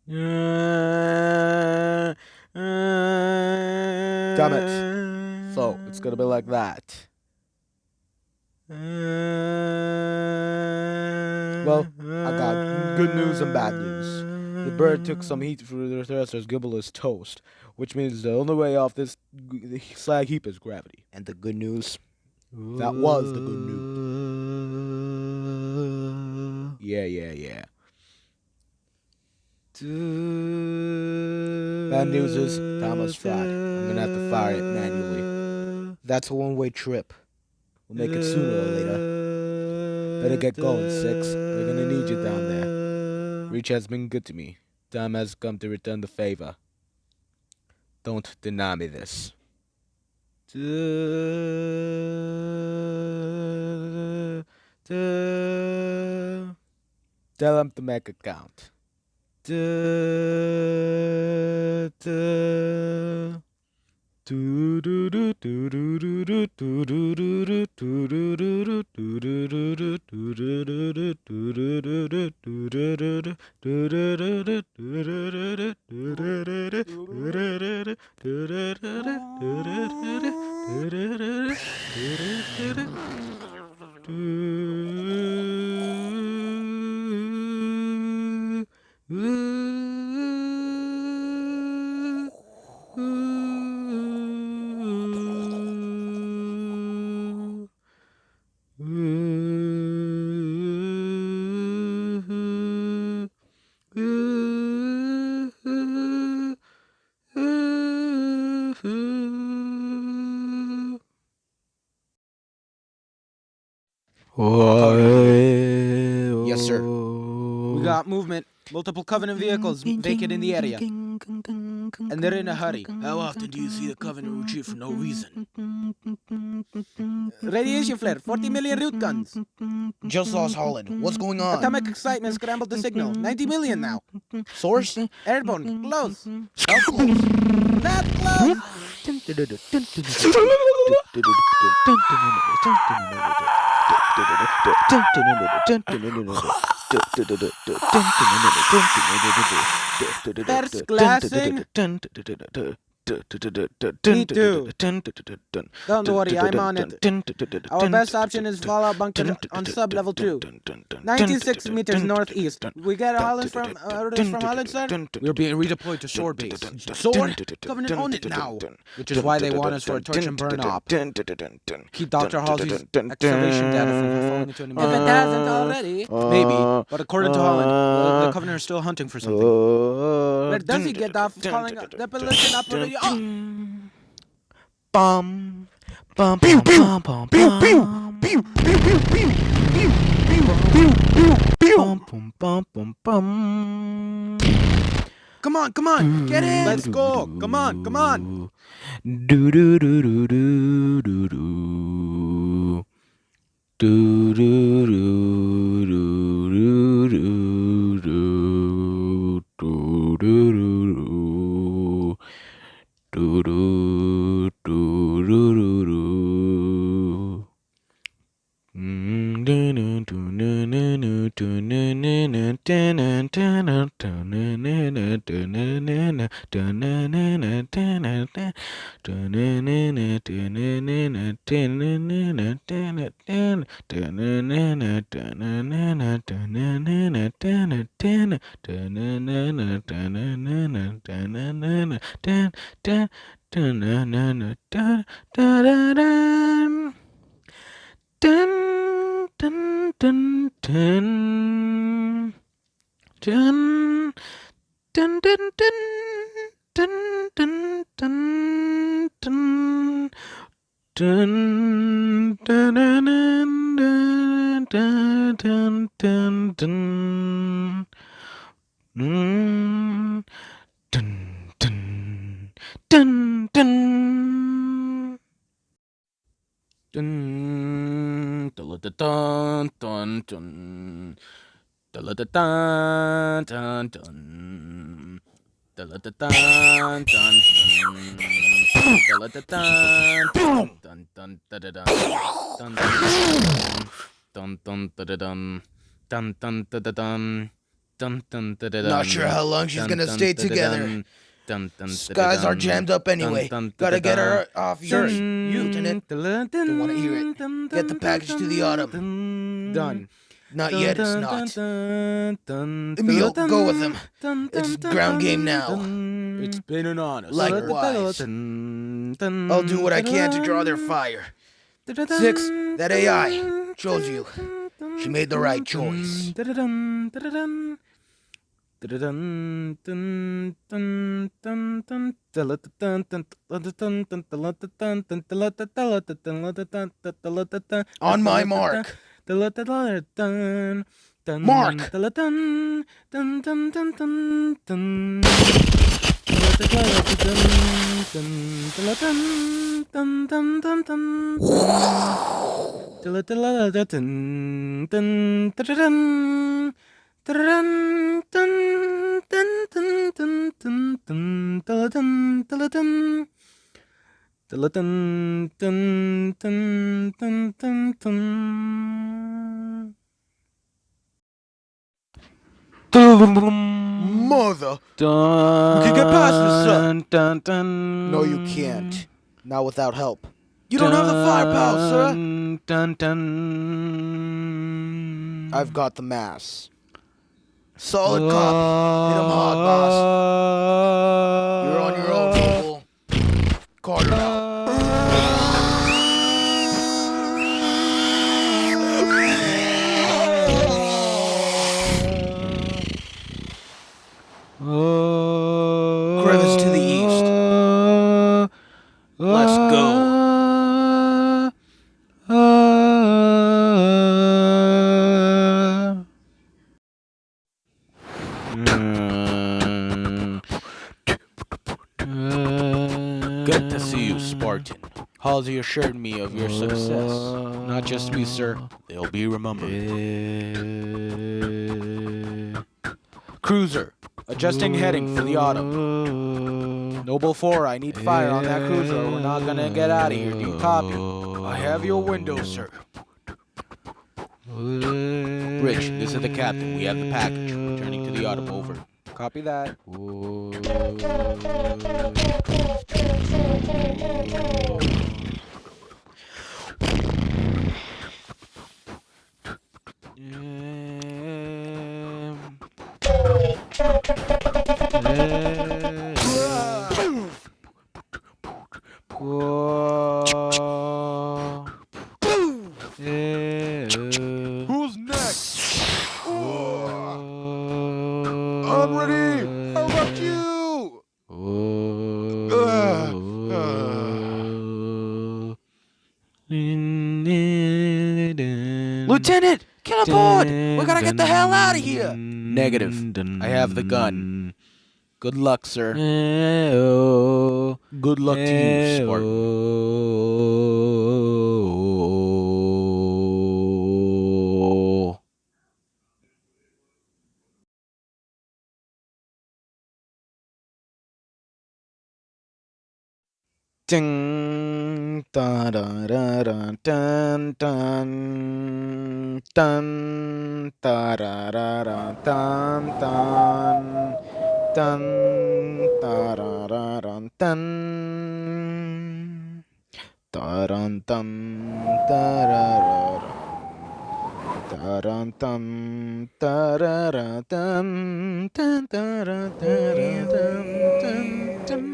Damn it. So, it's gonna be like that. Well, I got good news and bad news. The bird took some heat through the thrusters gibble is toast, which means the only way off this slag heap is gravity. And the good news? That was the good news. Yeah. Bad news is Thomas tried. I'm gonna have to fire it manually. That's a one-way trip. We'll make it sooner or later. Better get going, Six. We're gonna need you down there. Reach has been good to me. Time has come to return the favor. Don't deny me this. Tell him to make a count. Yes, sir. We got movement. Multiple Covenant vehicles vacating the area. And they're in a hurry. How often do you see the Covenant retreat for no reason? Radiation flare, 40 million root guns. Just lost Holland. What's going on? Atomic excitement scrambled the signal. 90 million now. Source? Airborne, close. How close? Not close. First classing. Me too. Don't worry, I'm on it. Our best option is fallout bunker on sub-level 2. 96 meters northeast. We get Holland from orders from Holland, sir? We're being redeployed to Sword base. Sword? Covenant own it now. Which is why they want us for a torch and burn op. Keep Dr. Halsey's excavation data from falling into enemy. If it hasn't already. Maybe, but according to Holland, the Covenant are still hunting for something. Where does he get off calling the pollution operator? Bum, bum, bum, bum, bum, bum, bum, bum. Come on, get in! Let's go! Come on! Do do do do do do do. Do do do do do do do do do do. Do do do do do do. Dun, dun, dun, dun. Dun, dun, dun, dun, dun, dun, dun, dun. Dun, dun, dun, dun, dun, dun, dun, dun. Dun, dun, dun, dun. Dun, dun, dun, dun, dun. Dun, dun, dun, dun, dun. Dun, dun, dun, dun, dun. Dun, dun, dun, dun, dun, dun, dun, dun, dun, dun, dun, dun, dun, dun, dun, dun, dun, dun. Not sure how long she's gonna stay together. Skies are jammed up anyway. Gotta get her off your Lieutenant. Don't wanna hear it. Get the package to the Autumn. Done. Not yet, it's not. Emil, go with him. It's ground game now. It's been an honor. Likewise. I'll do what I can to draw their fire. 6, that AI. Chose you. She made the right choice. On my mark. Mark! Mother! We can get past this, sir. No, you can't. Not without help. You don't have the firepower, sir. I've got the mass. Solid copy. Hit him hard, boss. You're on your own, Noble. Carter out. Crevice to the east. Let's go. Good to see you, Spartan. Halsey assured me of your success. Not just me, sir. They'll be remembered. Cruiser, adjusting heading for the Autumn. Noble 4, I need fire on that cruiser or we're not gonna get out of here. Do you copy? I have your window, sir. Rich, this is the captain. We have the package. Returning to the Autumn, over. Copy that. Who's next? I'm ready. How about you? Lieutenant, get aboard. We gotta get the hell out of here. Negative. I have the gun. Good luck, sir. Good luck to you, Spartan. Ding, da da da da dun dun dun da da da da dun dun dun da da da dun dun da dun dun da da da dun dun da da da dun dun da da da dun dun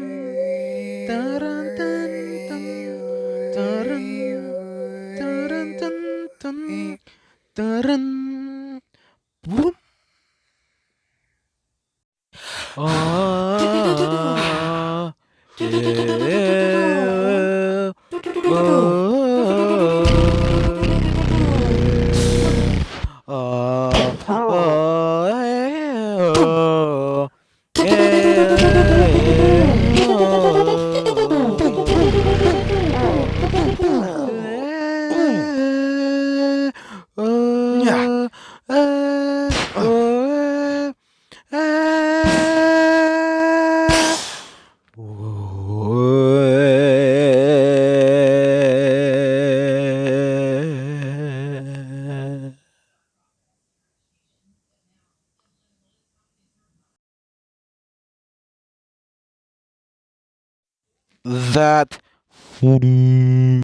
that funny.